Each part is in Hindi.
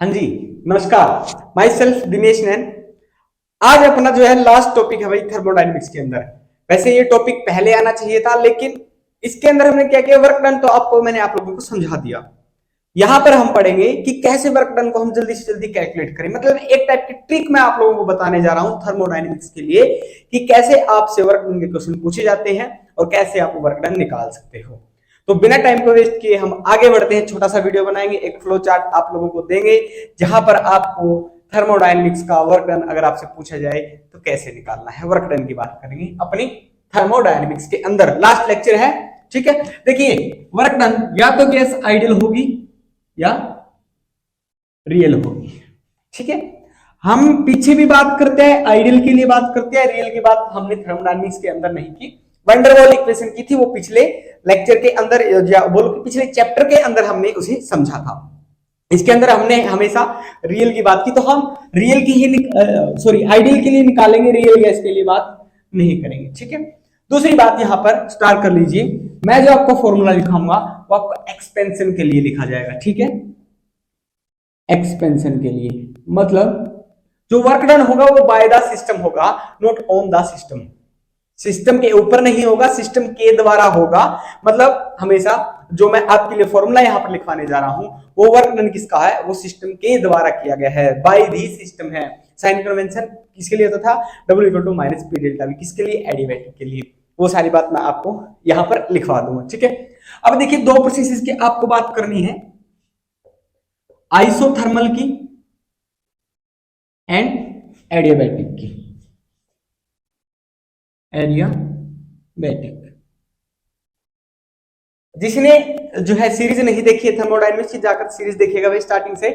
हाँ जी, नमस्कार। माई सेल्फ दिनेश नैन। आज अपना जो है लास्ट टॉपिक है भाई थर्मोडायनेमिक्स के अंदर। वैसे ये टॉपिक पहले आना चाहिए था, लेकिन इसके अंदर हमने क्या किया, वर्क डन तो आपको मैंने आप लोगों को समझा दिया। यहां पर हम पढ़ेंगे कि कैसे वर्क डन को हम जल्दी से जल्दी कैलकुलेट करें। मतलब एक टाइप की ट्रिक मैं आप लोगों को बताने जा रहा हूं थर्मोडायनेमिक्स के लिए कि कैसे आपसे वर्क डन के क्वेश्चन पूछे जाते हैं और कैसे आप वर्क डन निकाल सकते हो। तो बिना टाइम को वेस्ट किए हम आगे बढ़ते हैं। छोटा सा वीडियो बनाएंगे, एक फ्लो चार्ट आप लोगों को देंगे जहां पर आपको थर्मोडायनेमिक्स का वर्क डन अगर आपसे पूछा जाए तो कैसे निकालना है। वर्क डन की बात करेंगे अपनी थर्मोडायनेमिक्स के अंदर। लास्ट लेक्चर है, ठीक है। देखिए, वर्क डन या तो गैस आइडियल होगी या रियल होगी, ठीक है। हम पीछे भी बात करते हैं, आइडियल के लिए बात करते हैं, रियल की बात हमने थर्मोडायनेमिक्स के अंदर नहीं की। वैन डर वाल इक्वेशन की थी, वो पिछले लेक्चर के अंदर बोलो कि पिछले चैप्टर के अंदर हमने उसे समझा था। इसके अंदर हमने हमेशा रियल की बात की, तो हम रियल की ही आइडियल के लिए निकालेंगे, रियल गैस के लिए बात नहीं करेंगे, ठीक है। दूसरी बात यहां पर स्टार्ट कर लीजिए। मैं जो आपको फॉर्मूला लिखाऊंगा वो आपको एक्सपेंशन के लिए लिखा जाएगा, ठीक है। एक्सपेंशन के लिए मतलब जो वर्क डन होगा वो बाय द सिस्टम होगा, not on the system. System के ऊपर नहीं होगा, सिस्टम के द्वारा होगा। मतलब हमेशा जो मैं आपके लिए फॉर्मूला यहां पर लिखवाने जा रहा हूं वो वर्क डन किसका है, वो सिस्टम के द्वारा किया गया है, बाय दी सिस्टम है। साइन कन्वेंशन किसके लिए होता था, W equal to minus P delta V, किसके लिए, एडिवेटिव के लिए। वो सारी बात मैं आपको यहां पर लिखवा दूंगा, ठीक है। अब देखिए, दो प्रोसेसेस की आपको बात करनी है, आइसोथर्मल की एंड एडियाबैटिक की। एडियाबैटिक, जिसने जो है सीरीज नहीं देखी है थर्मोडायनेमिक्स की, जाकर सीरीज देखिएगा भाई स्टार्टिंग से।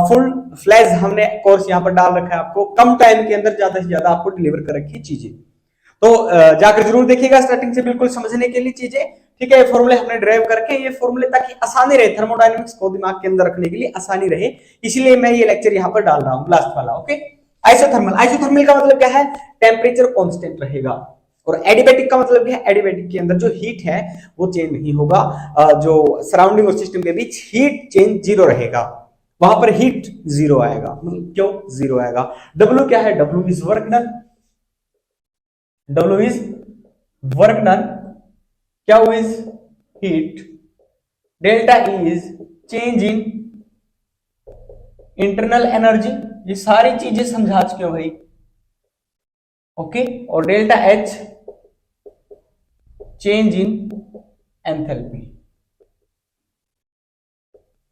फुल फ्लैश हमने कोर्स यहां पर डाल रखा है आपको, कम टाइम के अंदर ज्यादा से ज्यादा आपको डिलीवर कर रखी चीजें। तो जाकर जरूर देखिएगा स्टार्टिंग से, बिल्कुल समझने के लिए चीजें, ठीक है। फॉर्मूले हमने ड्राइव करके, ये फॉर्मूले ताकि आसानी रहे, थर्मोडायनेमिक्स को दिमाग के अंदर रखने के लिए आसानी रहे, इसलिए मैं ये लेक्चर यहां पर डाल रहा हूं, लास्ट वाला, ओके। आइसोथर्मल, आइसोथर्मल का मतलब क्या है, टेम्परेचर कांस्टेंट रहेगा। और एडिबैटिक का मतलब क्या है, एडिबैटिक के अंदर जो हीट है वो चेंज नहीं होगा, जो सराउंडिंग और सिस्टम के बीच हीट चेंज जीरो रहेगा, वहां पर हीट जीरो आएगा। मतलब क्यों जीरो आएगा, डब्ल्यू क्या है, W is work done, W is work done, Q is heat, delta E is change in internal energy। ये सारी चीजें समझा चुके हो भाई, ओके। और delta H change in enthalpy.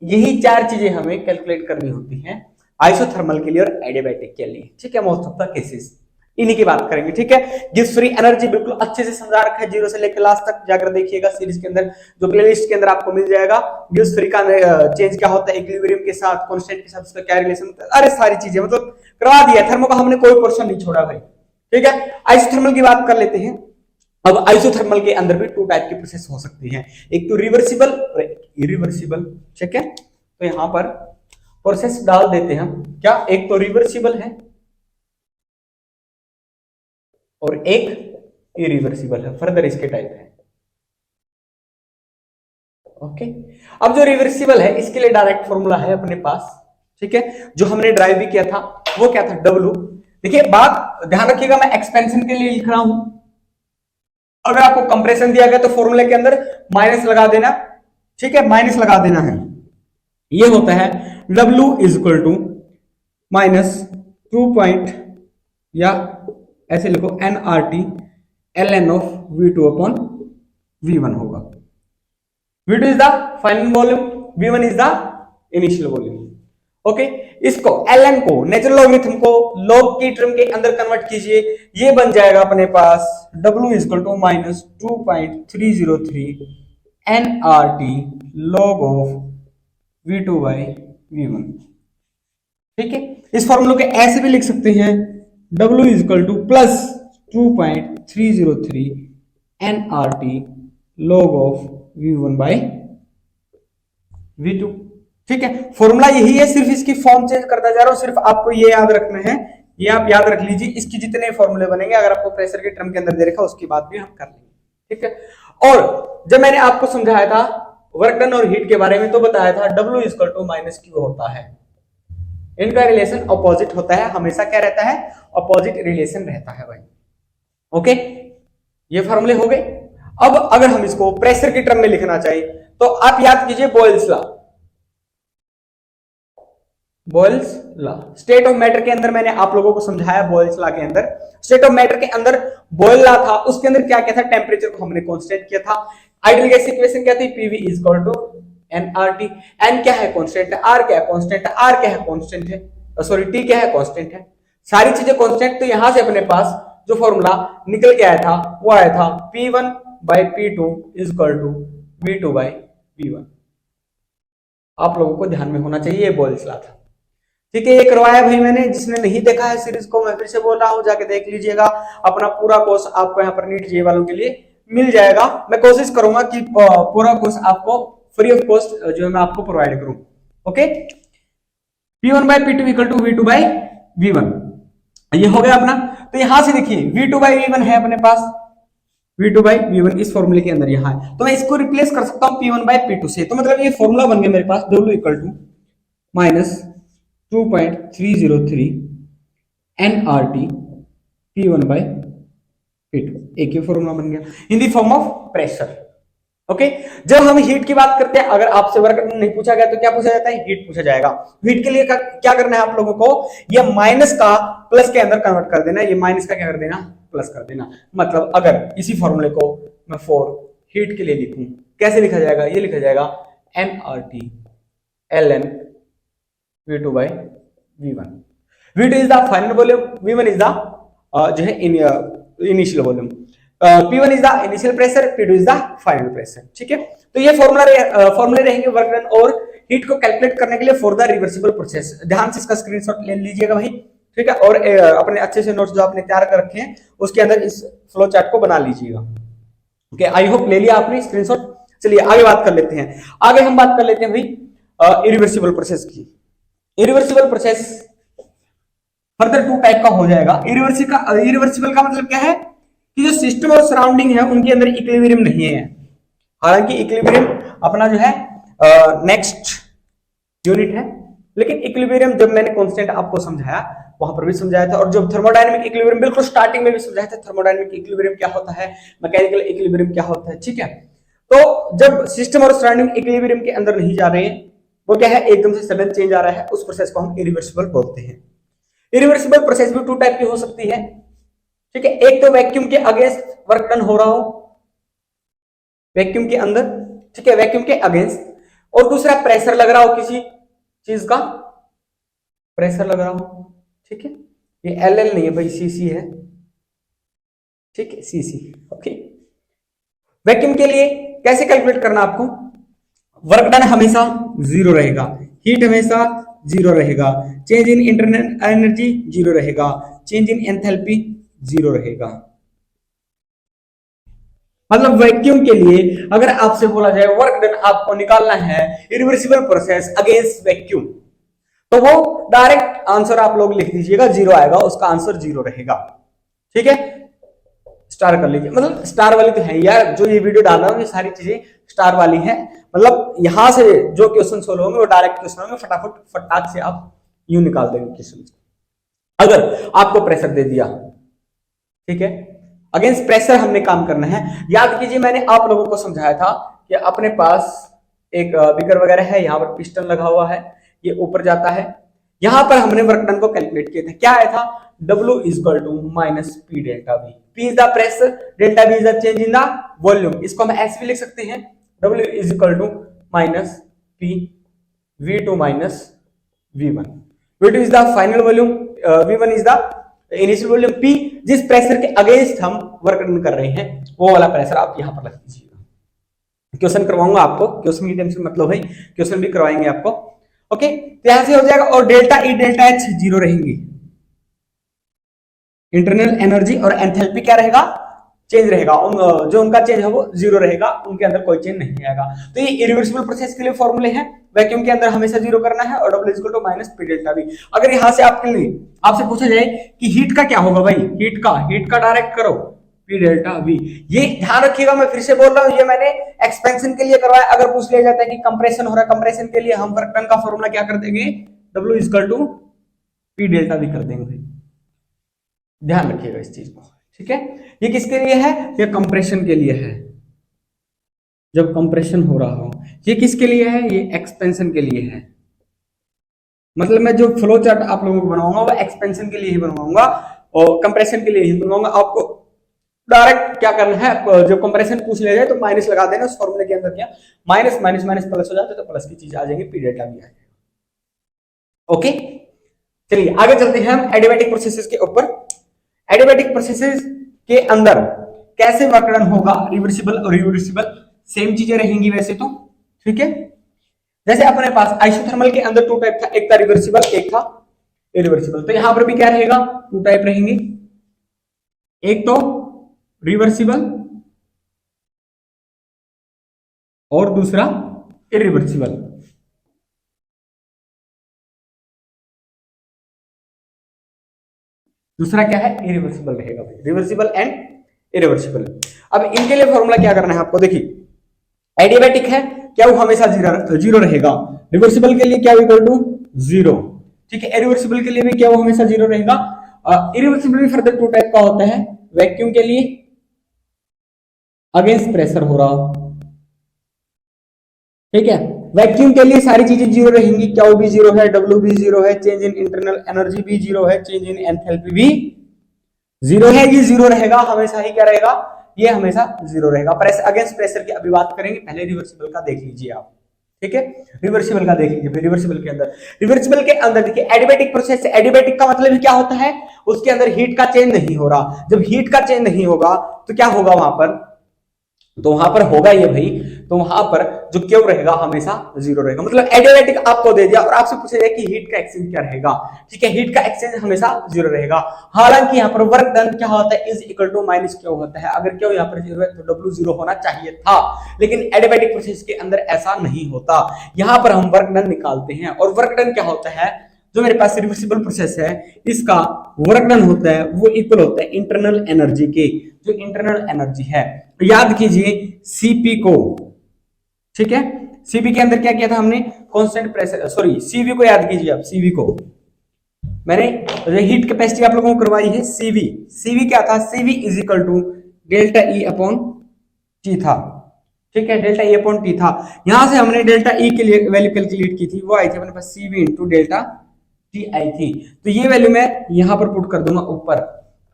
यही चार चीजें हमें कैलकुलेट करनी होती हैं आइसोथर्मल के लिए और एडियाबैटिक के लिए, ठीक है। मोस्ट ऑफ द केसेस इन्हीं की बात करेंगे, ठीक है। गिव्स फ्री एनर्जी बिल्कुल अच्छे से समझा रखा है, जीरो से लेकर लास्ट तक जाकर देखिएगा सीरीज के अंदर, जो प्लेलिस्ट के अंदर आपको मिल जाएगा। गिव्स फ्री का चेंज क्या होता है, इक्विलिब्रियम के साथ, कांस्टेंट के साथ उसका क्या रिलेशन होता है, अरे सारी चीजें मतलब करवा दिया। थर्मो का हमने कोई पोर्शन नहीं छोड़ा भाई, ठीक है। आइसोथर्मल की बात कर लेते हैं। अब आइसोथर्मल के अंदर भी टू टाइप की प्रोसेस हो सकती है, एक तो रिवर्सिबल और इरिवर्सिबल, ठीक है। तो यहां पर प्रोसेस डाल देते हैं क्या, एक तो रिवर्सिबल है और एक इरिवर्सिबल है, फर्दर इसके टाइप है, ओके। अब जो रिवर्सिबल है इसके लिए डायरेक्ट फॉर्मूला है अपने पास, ठीक है, जो हमने ड्राइव भी किया था। वो क्या था, W। देखिए बात ध्यान रखिएगा, मैं एक्सपेंशन के लिए लिख रहा हूं। अगर आपको कंप्रेशन दिया गया तो फॉर्मूले के अंदर माइनस लगा देना, ठीक है, माइनस लगा देना है। ये होता है W is equal to minus 2 point, या ऐसे लिखो nRT ln of V2 upon V1 होगा। V2 is the final volume, V1 is the initial volume, okay. इसको ln को, नेचुरल लॉगरिथम को लॉग की टर्म के अंदर कन्वर्ट कीजिए, ये बन जाएगा अपने पास W is equal to minus 2.303 nRT log of V2 by V1, ठीक है। इस फॉर्मूले को ऐसे भी लिख सकते हैं, W is equal two plus 2.303 nRT log of V1 by V2, ठीक है। फॉर्मूला यही है, सिर्फ इसकी फॉर्म चेंज करता जा रहा हूं। सिर्फ आपको ये याद रखना है, ये आप याद रख लीजिए, इसकी जितने फॉर्मूले बनेंगे, अगर आपको प्रेशर के टर्म के अंदर दे रखा उसकी बात भी हम कर लेंगे, ठीक है। और जब मैंने आपको समझाया था वर्क डन और हीट के बारे में, तो बताया था W is equal to minus Q होता है, इनका रिलेशन अपोजिट होता है, हमेशा क्या रहता है, अपोजिट रिलेशन रहता है भाई। ओके, ये फॉर्मूले हो गए। अब अगर हम इसको प्रेशर की टर्म में लिखना चाहिए तो आप याद कीजिए Boyle's law. Boyle's law state of matter के अंदर मैंने आप लोगों को समझाया, बॉयल्स लॉ के अंदर स्टेट ऑफ मैटर के अंदर बॉयल लॉ था, उसके अंदर क्या क्या था, टेम्परेचर को हमने कांस्टेंट किया था। आइडियल गैस इक्वेशन क्या थी, PV is equal to nRT. N क्या है, कांस्टेंट है, आर क्या है, कांस्टेंट है, आर क्या है, कांस्टेंट है, सॉरी टी क्या है, कांस्टेंट है, सारी चीजें कांस्टेंट। तो यहां से अपने पास जो फॉर्मूला निकल के आया था वो आया था P1 by P2 is equal to V2 by V1। आप लोगों को ध्यान में होना चाहिए, ये बॉयल्स लॉ था। ठीक है, ये करवाया भाई मैंने, जिसने नहीं देखा है सीरीज को मैं फिर से बोल रहा हूं, जाके देख लीजिएगा। अपना पूरा कोर्स आपको यहाँ पर नीट जे वालों के लिए मिल जाएगा। मैं कोशिश करूंगा कि पूरा कोर्स आपको फ्री ऑफ कॉस्ट जो है मैं आपको प्रोवाइड करूं। Okay, P1 by P2 equal to V2 by V1, ये हो गया अपना। तो यहां से देखिए V2 बाई V1 है अपने पास, V2 बाई V1 इस फॉर्मूले के अंदर यहाँ है, तो मैं इसको रिप्लेस कर सकता हूँ P1 बाई P2 से। तो मतलब ये फॉर्मूला बन गया मेरे पास W equal to minus 2.303 nRT P1 by P2, एक ही फॉर्मूला बन गया in the form of pressure. Okay, जब हम हीट की बात करते हैं, अगर आपसे वर्क नहीं पूछा गया तो क्या पूछा जाता है, हीट पूछा जाएगा। हीट के लिए क्या करना है आप लोगों को, ये माइनस का प्लस के अंदर कन्वर्ट कर देना, ये माइनस का क्या कर देना, प्लस कर देना। मतलब अगर इसी फॉर्मूले को मैं फॉर हीट के लिए लिखूं, कैसे लिखा जाएगा, ये लिखा जाएगा nRT ln V2 by V1। V2 is the final volume, V1 is the जो है initial volume, P1 is the initial pressure, P2 is the final pressure. ठीक है, तो ये फॉर्मूले रहेंगे वर्क डन और हीट को कैलकुलेट करने के लिए फॉर द रिवर्सिबल प्रोसेस। ध्यान से इसका स्क्रीनशॉट ले लीजिएगा भाई। ठीक है, और अपने अच्छे से नोट्स जो आपने तैयार कर रखे हैं उसके अंदर इस फ्लो चार्ट को बना लीजिएगा। ओके, आई होप ले लिया आपने स्क्रीनशॉट। चलिए आगे बात कर लेते हैं। आगे हम बात कर लेते हैं भाई इरिवर्सिबल प्रोसेस की। Irreversible process further two type का हो जाएगा। इरिवर्सिबल का मतलब क्या है कि जो सिस्टम और सराउंडिंग है उनके अंदर इक्विलिब्रियम नहीं है। हालांकि इक्विलिब्रियम अपना जो है नेक्स्ट यूनिट है, लेकिन इक्विलिब्रियम जब मैंने कांस्टेंट आपको समझाया वहां पर भी समझाया था, और जब थर्मोडायनेमिक इक्विलिब्रियम बिल्कुल स्टार्टिंग में भी समझाया था, थर्मोडायनेमिक इक्विलिब्रियम क्या होता है, मैकेनिकल इक्विलिब्रियम क्या होता है। ठीक है, तो जब सिस्टम और सराउंडिंग इक्विलिब्रियम के अंदर नहीं जा रहे हैं, वो क्या है, एकदम से सडन चेंज आ रहा है, उस प्रोसेस को हम इरिवर्सिबल बोलते हैं। इरिवर्सिबल प्रोसेस भी टू टाइप की हो सकती है। ठीक है, एक तो वैक्यूम के अगेंस्ट वर्क डन हो रहा हो, वैक्यूम के अंदर, ठीक है, वैक्यूम के अगेंस्ट, और दूसरा प्रेशर लग रहा हो, किसी चीज का प्रेशर लग रहा हो। ठीक है, ये एल नहीं है भाई, सीसी है। ठीक है, सीसी। ओके, वैक्यूम के लिए कैसे कैलकुलेट करना आपको, वर्क डन हमेशा जीरो रहेगा, हीट हमेशा जीरो रहेगा, change in internal energy zero रहेगा, चेंज इन एंथैल्पी जीरो रहेगा। मतलब वैक्यूम के लिए अगर आपसे बोला जाए वर्क डन आपको निकालना है इरिवर्सिबल प्रोसेस अगेंस्ट वैक्यूम, तो वो डायरेक्ट आंसर आप लोग लिख दीजिएगा, जीरो आएगा, उसका आंसर जीरो रहेगा। ठीक है, स्टार कर लीजिए, मतलब स्टार वाली तो है यार, जो ये वीडियो डाल रहा हूं ये सारी चीजें स्टार वाली है। मतलब यहां से जो क्वेश्चन सोल्व होंगे वो डायरेक्ट क्वेश्चन होंगे, फटाफट फटाक से आप यूं निकाल देंगे क्वेश्चन। अगर आपको प्रेशर दे दिया, ठीक है, अगेंस्ट प्रेशर हमने काम करना है। याद कीजिए मैंने आप लोगों को समझाया था कि अपने पास एक बीकर वगैरह है, यहाँ पर पिस्टन लगा हुआ है, ये ऊपर जाता है, यहां पर हमने वर्क डन को कैलकुलेट किया था, क्या आया था, W is equal to minus P delta V. P is the pressure, delta V is the change in the volume. इसको हम ऐसे भी लिख सकते हैं, W is equal to minus P V2 minus V1। V2 is the final volume, V1 is the initial volume. P जिस प्रेशर के अगेंस्ट हम वर्क डन कर रहे हैं वो वाला प्रेशर आप यहां पर लिख दीजिएगा। क्वेश्चन करवाऊंगा आपको, क्वेश्चन की टेंशन मतलब है, क्वेश्चन भी करवाएंगे आपको। ओके, तो यहां से हो जाएगा, और delta E delta H zero रहेंगी। इंटरनल एनर्जी और एंथैल्पी क्या रहेगा, चेंज रहेगा, जो उनका चेंज है वो जीरो रहेगा, उनके अंदर कोई चेंज नहीं आएगा। तो ये इरिवर्सिबल प्रोसेस के लिए फॉर्मूले हैं, वैक्यूम के अंदर हमेशा जीरो करना है, और W equal to minus P delta V. अगर यहां से आपके लिए आपसे पूछा जाए कि हीट का क्या होगा भाई, हीट का डायरेक्ट करो पी डेल्टा वी। ये ध्यान रखिएगा, मैं फिर से बोल रहा हूं, ये मैंने एक्सपेंशन के लिए करवाया। अगर पूछ लिया जाता है कि कंप्रेशन हो रहा है, कंप्रेशन के लिए हम वर्क डन का फॉर्मूला क्या कर देंगे, W equal to P delta V कर देंगे भाई, ध्यान रखिएगा इस चीज को, ठीक है। ये किसके लिए है? ये कंप्रेशन के लिए है, जब कंप्रेशन हो रहा हो। ये किसके लिए है? ये एक्सपेंशन के लिए है। मतलब मैं जो फ्लो चार्ट आप लोगों को बनाऊंगा वो एक्सपेंशन के लिए ही बनवाऊंगा और कंप्रेशन के लिए ही बनवाऊंगा। आपको डायरेक्ट क्या करना है, जब कंप्रेशन पूछ लिया जाए तो माइनस लगा देना उस फॉर्मूले के अंदर, क्या माइनस माइनस माइनस प्लस हो जाता है तो प्लस की चीज आ जाएगी, पी डेल्टा भी आ जाएगा। ओके, चलिए आगे चलते हैं हम एडियाबैटिक प्रोसेसेस के ऊपर। एडियाबैटिक प्रोसेसेस के अंदर कैसे वर्क डन होगा, रिवर्सिबल और रिवर्सिबल सेम चीजें रहेंगी वैसे तो, ठीक है। जैसे अपने पास आइसोथर्मल के अंदर टू टाइप था, एक था रिवर्सिबल एक था इरिवर्सिबल, तो यहां पर भी क्या रहेगा, टू टाइप रहेंगे, एक तो रिवर्सिबल और दूसरा इरिवर्सिबल। दूसरा क्या है, इरिवर्सिबल रहेगा भाई, रिवर्सिबल एंड इरिवर्सिबल। अब इनके लिए फॉर्मूला क्या करना है आपको, देखिए एडियाबैटिक है क्या वो हमेशा जीरो रहेगा, रिवर्सिबल के लिए क्या इक्वल टू जीरो, ठीक है। इरिवर्सिबल के लिए भी क्या वो हमेशा जीरो रहेगा। इरिवर्सिबल भी फर्दर टू टाइप का होता है, वैक्यूम के लिए अगेंस्ट प्रेशर हो रहा हो, ठीक है। वैक्यूम के लिए सारी चीजें जीरो रहेंगी, क्यू भी जीरो है, डब्ल्यू भी जीरो है, चेंज इन इंटरनल एनर्जी भी जीरो है, चेंज इन एंथैल्पी भी जीरो है, ये जीरो रहेगा हमेशा ही, क्या रहेगा, ये हमेशा जीरो रहेगा। प्रेस अगेंस्ट प्रेशर की अभी बात करेंगे, पहले रिवर्सिबल का देख लीजिए आप, ठीक है। रिवर्सिबल का देख लीजिए, फिर रिवर्सिबल के अंदर देखिए एडियाबैटिक प्रोसेस, एडियाबैटिक का मतलब क्या होता है, उसके अंदर हीट का चेंज नहीं हो रहा। जब हीट का चेंज नहीं होगा तो क्या होगा वहां पर, तो वहां पर होगा ये भाई, तो वहां पर जो क्यू रहेगा हमेशा जीरो रहेगा। मतलब एडियाबैटिक आपको दे दिया और आपसे पूछा जाए कि हीट का एक्सचेंज क्या रहेगा, ठीक है, हीट का एक्सचेंज हमेशा जीरो रहेगा। हालांकि यहाँ पर वर्क डन क्या होता है, is equal to minus Q होता है। अगर क्यू यहाँ पर जीरो है तो डब्ल्यू जीरो होना चाहिए था, लेकिन एडियाबैटिक प्रोसेस के अंदर ऐसा नहीं होता। यहाँ पर हम वर्क डन निकालते हैं और वर्क डन क्या होता है, जो मेरे पास रिवर्सिबल प्रोसेस है इसका वर्क डन होता है वो इक्वल होता है इंटरनल एनर्जी के, जो इंटरनल एनर्जी है तो याद कीजिए सीपी को, ठीक है। सीपी के अंदर क्या किया था हमने, कांस्टेंट प्रेशर, सॉरी सीवी को याद कीजिए आप, सीवी को मैंने हीट कैपेसिटी आप लोगों को करवाई है, सीवी। सीवी क्या था, CV is equal to delta E upon T था, ठीक है, डेल्टा ई अपॉन टी था। यहां से हमने डेल्टा ई के लिए वैल्यू कैलकुलेट की थी, वो आई थी अपने पास सीवी इंटू डेल्टा टी आई थी। तो ये वैल्यू मैं यहां पर पुट कर दूंगा ऊपर,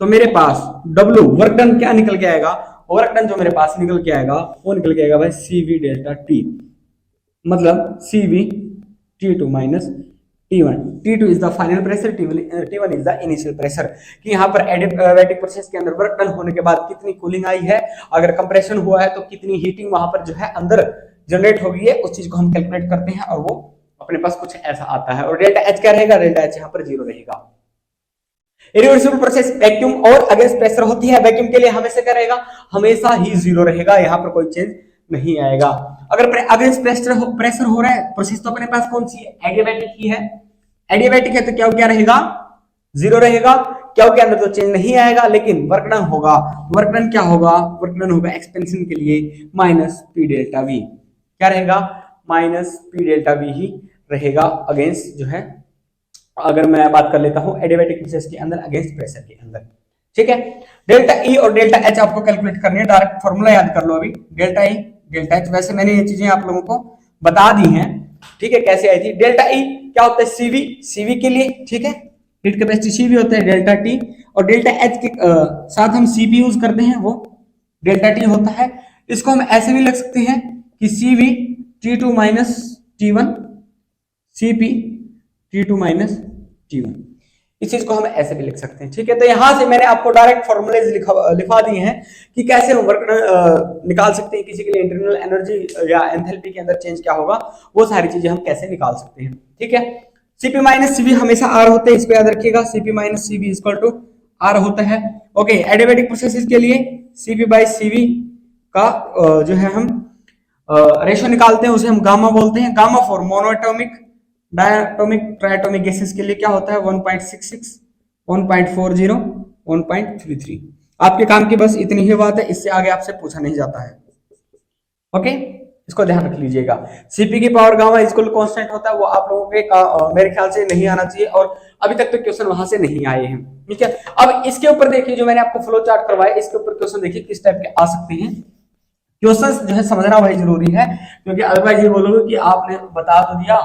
तो मेरे पास डब्ल्यू वर्क डन क्या निकल के आएगा, वर्क डन जो मेरे पास निकल के आएगा वो निकल के आएगा भाई सीवी डेल्टा टी, मतलब CV T2 minus T1। T2 is the final pressure, T1 is the initial pressure. कि यहाँ पर एडियाबैटिक प्रोसेस के अंदर वर्क डन होने के बाद कितनी कूलिंग आई है, अगर कंप्रेशन हुआ है तो कितनी हीटिंग वहां पर जो है अंदर जनरेट हो गई है, उस चीज को हम कैलकुलेट करते हैं और वो अपने पास कुछ ऐसा आता है। और डेल्टा एच क्या रहेगा, डेल्टा एच यहाँ पर जीरो रहेगा। इरिवर्सिबल प्रोसेस वैक्यूम और अगेंस्ट प्रेशर होती है, वैक्यूम के लिए हमेशा क्या रहेगा, हमेशा ही जीरो रहेगा, यहाँ पर कोई चेंज नहीं आएगा। अगर अगेंस्ट प्रेशर हो रहा है, प्रोसेस तो अपने पास कौन सी है, एडियाबैटिक ही है, एडियाबैटिक है तो क्या रहेगा, जीरो रहेगा। क्या के अंदर तो चेंज नहीं आएगा, लेकिन वर्क डन होगा, वर्क डन क्या होगा, वर्क डन होगा एक्सपेंशन के लिए माइनस पी डेल्टा वी, क्या रहेगा, माइनस पी डेल्टा वी ही रहेगा अगेंस्ट जो है, अगर मैं बात कर लेता हूं एडियाबैटिक प्रोसेस के अंदर अगेंस्ट प्रेशर के अंदर, ठीक है। डेल्टा ई और डेल्टा एच आपको कैलकुलेट करनी है, डायरेक्ट फॉर्मूला याद कर लो अभी, डेल्टा ई डेल्टा एच। वैसे मैंने ये चीजें आप लोगों को बता दी हैं, ठीक है, कैसे आई थी। डेल्टा ई क्या होता है, सीवी, सीवी के लिए, ठीक है, हीट कैपेसिटी सीवी होता है, डेल्टा टी और डेल्टा एच के साथ हम सीपी यूज करते हैं, वो डेल्टा टी होता है। इसको हम ऐसे भी लिख सकते हैं कि CV T2 minus T1, CP T2 minus T1, इस चीज को हम ऐसे भी लिख सकते हैं, ठीक है। तो यहां से मैंने आपको डायरेक्ट फॉर्मूलेज लिखा दिए हैं कि कैसे हम वर्क निकाल सकते हैं, किसी के लिए इंटरनल एनर्जी या एंथैल्पी के अंदर चेंज क्या होगा, वो सारी चीजें हम कैसे निकाल सकते हैं, ठीक है। सीपी माइनस सीवी हमेशा आर होते हैं, इस पे याद रखिएगा, CP minus CV equal to R होता है। ओके, एडियाबैटिक प्रोसेसेस के लिए सीपी बाय सीवी का जो है हम रेशो निकालते हैं, उसे हम गामा बोलते हैं। Gamma for monoatomic, diatomic, triatomic gases के लिए क्या होता है 1.66, 1.40, 1.33। आपके काम की बस इतनी ही बात है, इससे आगे आपसे पूछा नहीं जाता है। ओके, इसको ध्यान रख लीजिएगा। सीपी की पावर गामा इक्वल कांस्टेंट होता है, वो आप लोगों के मेरे ख्याल से नहीं आना चाहिए और अभी तक तो क्वेश्चन वहां से नहीं आए हैं, ठीक है। अब इसके ऊपर देखिए, जो मैंने आपको फ्लो चार्ट करवाया, इसके ऊपर क्वेश्चन देखिए किस टाइप के आ सकते हैं। क्वेश्चन जो है समझना भाई जरूरी है, क्योंकि अदरवाइज ये बोलोगे कि आपने बता तो दिया,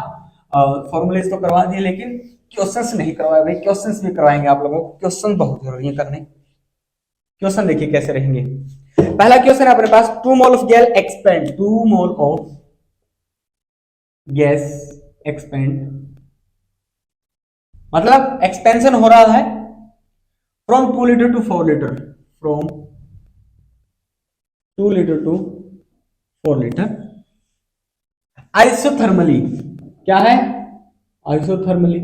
फॉर्मूलेज तो करवा दिए, लेकिन क्वेश्चंस नहीं करवाए। भाई क्वेश्चंस भी करवाएंगे आप लोगों को, क्वेश्चन बहुत जरूरी है करने। क्वेश्चन देखिए कैसे रहेंगे। पहला क्वेश्चन है अपने पास, 2 mole of gas expand, 2 mole of gas expand, मतलब एक्सपेंशन हो रहा है from 2 litre to 4 litre, from 2 litre to 4 litre isothermally, क्या है isothermally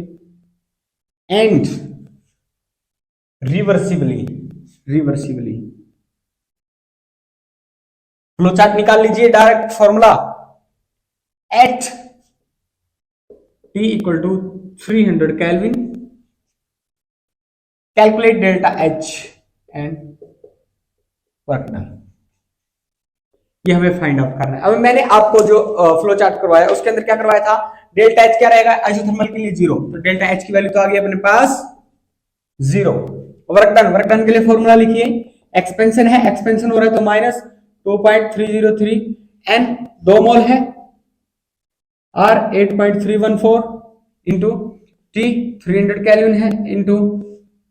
and reversibly, reversibly. Flow chart निकाल लीजिए, direct formula, at T equal to 300 kelvin, calculate delta H and work done. ये हमें फाइंड आउट करना है। अब मैंने आपको जो फ्लो चार्ट करवाया उसके अंदर क्या करवाया था, डेल्टा H क्या रहेगा आइसोथर्मल के लिए 0, तो डेल्टा H की वैल्यू तो आ गई अपने पास 0। वर्क डन, वर्क डन के लिए फॉर्मूला लिखिए, एक्सपेंशन है, एक्सपेंशन हो रहा है तो माइनस 2.303 एन 2 मोल है, आर 8.314 इंटू टी 300 केल्विन है into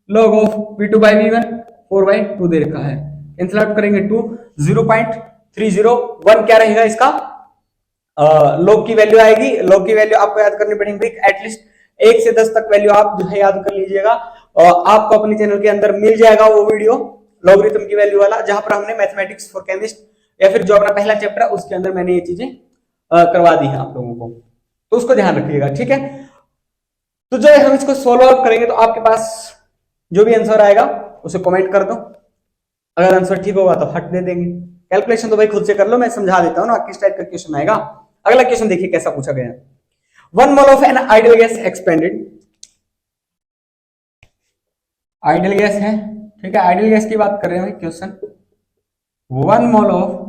log of V2 by V1 4/2 दे रखा है, कैंसिल आउट करेंगे 2, 0.301 क्या रहेगा इसका लॉग की वैल्यू आएगी। लॉग की वैल्यू आपको याद करनी पड़ेगी, एटलीस्ट 1 से 10 तक वैल्यू आप जो है याद कर लीजिएगा, और आपको अपने चैनल के अंदर मिल जाएगा वो वीडियो लॉगरिथम की वैल्यू वाला, जहां पर हमने मैथमेटिक्स फॉर केमिस्ट या फिर जो अपना पहला चैप्टर है उसके अंदर मैंने ये चीजें करवा दी है आप लोगों को, तो उसको ध्यान रखिएगा, ठीक है। तो जो हम इसको सोल्व आउट करेंगे तो आपके पास जो भी आंसर आएगा उसे कमेंट कर दो, अगर आंसर ठीक होगा तो हट दे देंगे। कैलकुलेशन तो भाई खुद से कर लो, मैं समझा देता हूं ना किस टाइप का क्वेश्चन आएगा। अगला क्वेश्चन देखिए कैसा पूछा गया है, 1 mole of an ideal gas expanded, ideal gas है, ठीक है, आइडियल गैस की बात कर रहे हैं question, 1 mole of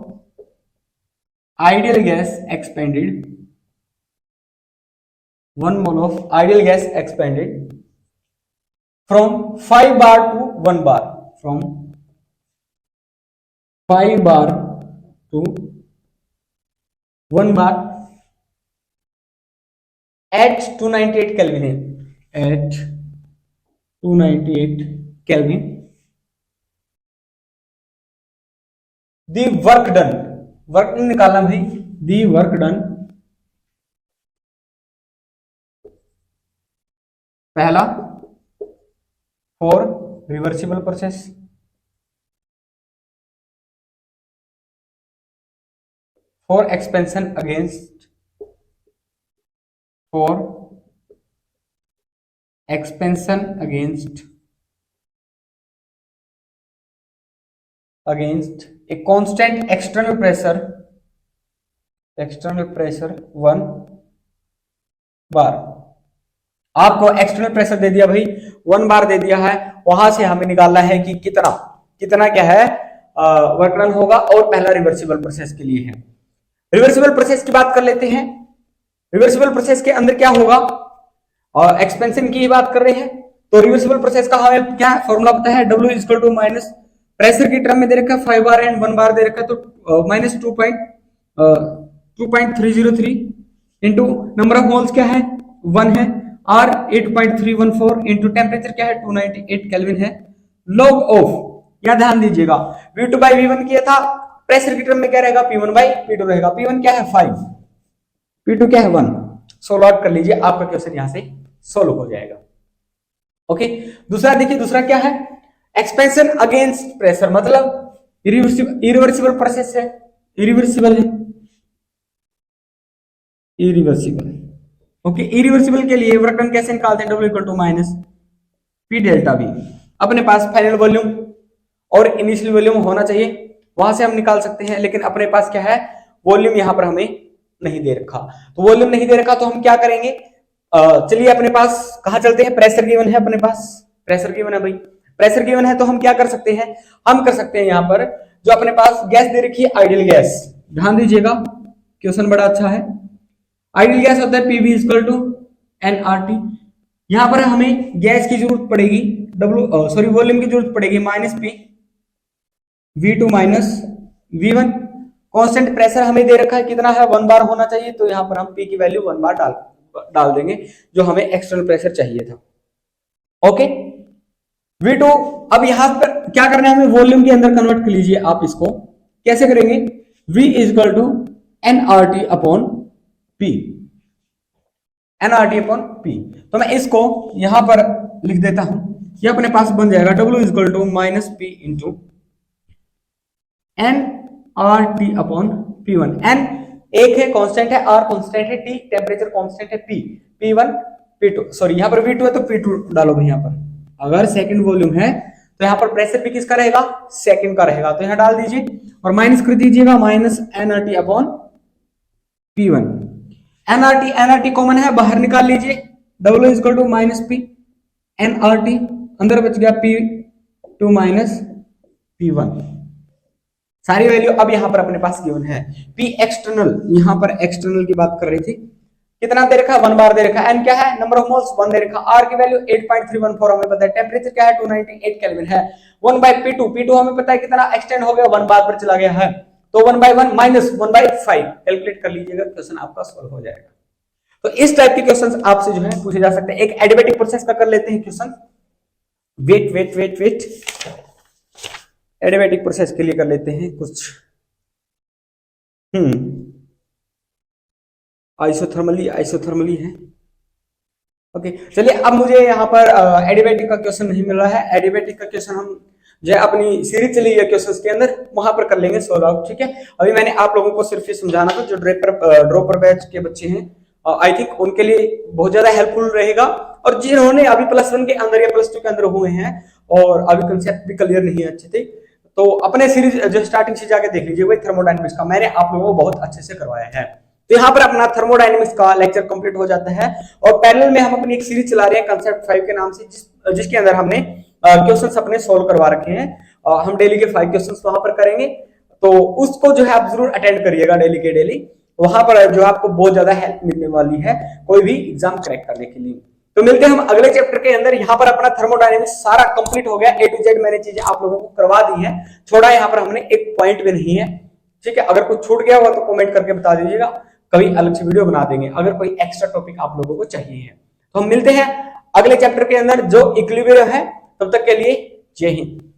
ideal gas expanded, 1 mole of ideal gas expanded from 5 bar to 1 bar, from 5 bar to 1 bar at 298 kelvin है, at 298 kelvin, the work done, work done निकालना भाई, दी वर्क डन, पहला for reversible process, for expansion against, for expansion against a constant external pressure, external pressure 1 bar. आपको एक्सटर्नल प्रेशर दे दिया भाई 1 बार दे दिया है, वहां से हमें निकालना है कि कितना कितना क्या है वर्क डन होगा, और पहला रिवर्सिबल प्रोसेस के लिए है। रिवर्सिबल प्रोसेस की बात कर लेते हैं। रिवर्सिबल प्रोसेस के अंदर क्या होगा, और एक्सपेंशन की बात कर रहे हैं, तो रिवर्सिबल प्रोसेस का हमें क्या फॉर्मूला पता है, W equal to minus pressure की टर्म में दे रखा है 5 बार एंड 1 बार दे रखा है, तो minus 2.303 into number of moles क्या है 1 है, R 8.314 इंटू टेम्परेचर क्या है 298 केल्विन है, लॉग ऑफ, यहां ध्यान दीजिएगा V2 बाई V1 किया था, प्रेशर की टर्म में क्या रहेगा P1 बाई P2 रहेगा, P1 क्या है 5, P2 क्या है 1, सोल्व आउट कर लीजिए, आपका क्वेश्चन यहां से सोल्व हो जाएगा। ओके, दूसरा देखिए, दूसरा क्या है, एक्सपेंशन अगेंस्ट प्रेशर, मतलब इरिवर्सिबल प्रोसेस है, इरिवर्सिबल है, इरिवर्सिबल। ओके, इरिवर्सिबल के लिए वर्क डन कैसे निकालते हैं, W equal to minus P delta V, अपने पास फाइनल वॉल्यूम और इनिशियल वॉल्यूम होना चाहिए, वहां से हम निकाल सकते हैं, लेकिन अपने पास क्या है वॉल्यूम यहां पर हमें नहीं दे रखा, तो वॉल्यूम नहीं दे रखा तो हम क्या करेंगे, चलिए अपने पास कहां चलते हैं, प्रेशर गिवन है, अपने पास प्रेशर गिवन है भाई, प्रेशर गिवन है तो हम क्या कर सकते हैं, हम कर सकते हैं यहां पर जो अपने पास गैस दे रखी है आइडियल गैस, ध्यान दीजिएगा क्वेश्चन बड़ा अच्छा है। आइडियल गैस होता है पीवी इक्वल टू एनआरटी। यहां पर हमें गैस की जरूरत पड़ेगी वॉल्यूम की जरूरत पड़ेगी minus P V2 minus V1। Constant pressure हमें दे रखा है कितना है, 1 बार होना चाहिए, तो यहां पर हम P की वैल्यू 1 बार डाल देंगे जो हमें एक्सटर्नल प्रेशर चाहिए था। ओके, V2 अब यहां पर क्या करना है, हमें वॉल्यूम के अंदर कन्वर्ट कर लीजिए। आप इसको कैसे करेंगे, V equal to NRT upon P, NRT upon P। तो मैं इसको यहां पर लिख देता हूं, ये अपने पास बन जाएगा W equal to minus P into N R T upon P1। N एक है, कांस्टेंट है, आर कांस्टेंट है, टी टेम्परेचर कांस्टेंट है, पी P1 P2 सॉरी यहां पर V2 है तो P2 डालो भाई। यहां पर अगर सेकंड वॉल्यूम है तो यहां पर प्रेशर भी किसका रहेगा, सेकंड का रहेगा, तो यहां डाल दीजिए और माइनस कर दीजिएगा माइनस एनआरटी अपॉन P1। एनआरटी कॉमन है, बाहर निकाल लीजिए, W equal to minus P NRT, अंदर बच गया P2 माइनस P1। सारी वैल्यू अब यहां पर अपने पास गिवन है। P एक्सटर्नल, यहां पर एक्सटर्नल की बात कर रही थी, कितना दे रखा है, 1 बार दे रखा है। एन क्या है, नंबर ऑफ मोल्स 1 दे रखा है। आर की वैल्यू 8.314 हमें पता है। टेम्परेचर क्या है, 298 केल्विन है। 1 बाय P2 हमें पता है कितना एक्सटेंड हो गया, 1 बार पर चला गया है, तो 1 बाय 1 माइनस 1 बाय 5 कैलकुलेट कर लीजिएगा, क्वेश्चन आपका सॉल्व हो जाएगा। तो इस टाइप के क्वेश्चन आपसे जो है पूछे जा सकते हैं। एक एडिबेटिक प्रोसेस का कर लेते हैं क्वेश्चन। वेट एडिबेटिक प्रोसेस के लिए कर लेते हैं कुछ। आइसोथर्मली है। ओके, चलिए अब मुझे यहाँ पर एडिबेटिक का क्वेश्चन नहीं मिल रहा है। एडिबेटिक का क्वेश्चन हम जो अपनी सीरीज चली है क्वेश्चंस के अंदर, वहां पर कर लेंगे सॉल्व आउट, ठीक है। अभी मैंने आप लोगों को सिर्फ ये समझाना था, जो ड्रॉपर बैच के बच्चे हैं आई थिंक उनके लिए बहुत ज्यादा हेल्पफुल रहेगा, और जिन्होंने अभी +1 के अंदर या +2 के अंदर हुए हैं और अभी कंसेप्ट भी क्लियर नहीं है अच्छे से, तो अपने सीरीज जो स्टार्टिंग से जाके देख लीजिए, वही थर्मोडायनेमिक्स का मैंने आप लोगों को बहुत अच्छे से करवाया है। तो यहाँ पर अपना थर्मोडायनेमिक्स का लेक्चर कंप्लीट हो जाता है, और पैरेलल में हम अपनी एक सीरीज चला रहे हैं कंसेप्ट 5 के नाम से, जिसके अंदर हमने क्वेश्चंस अपने सोल्व करवा रखे हैं। हम डेली के 5 क्वेश्चंस वहां पर करेंगे, तो उसको जो है आप जरूर अटेंड करिएगा डेली के डेली। वहां पर जो आपको बहुत ज्यादा हेल्प मिलने वाली है कोई भी एग्जाम क्रैक करने के लिए। तो मिलते हैं हम अगले चैप्टर के अंदर। यहाँ पर अपना थर्मोडायनेमिक्स सारा कंप्लीट हो गया, A to Z मैंने चीजें आप लोगों को करवा दी है, छोड़ा यहाँ पर हमने एक पॉइंट भी नहीं है, ठीक है। अगर कुछ छूट गया हुआ तो कमेंट करके बता दीजिएगा, कभी अलग से वीडियो बना देंगे अगर कोई एक्स्ट्रा टॉपिक आप लोगों को चाहिए है। तो हम मिलते हैं अगले चैप्टर के अंदर जो इक्विलिब्रियम है। तब तक के लिए जय हिंद।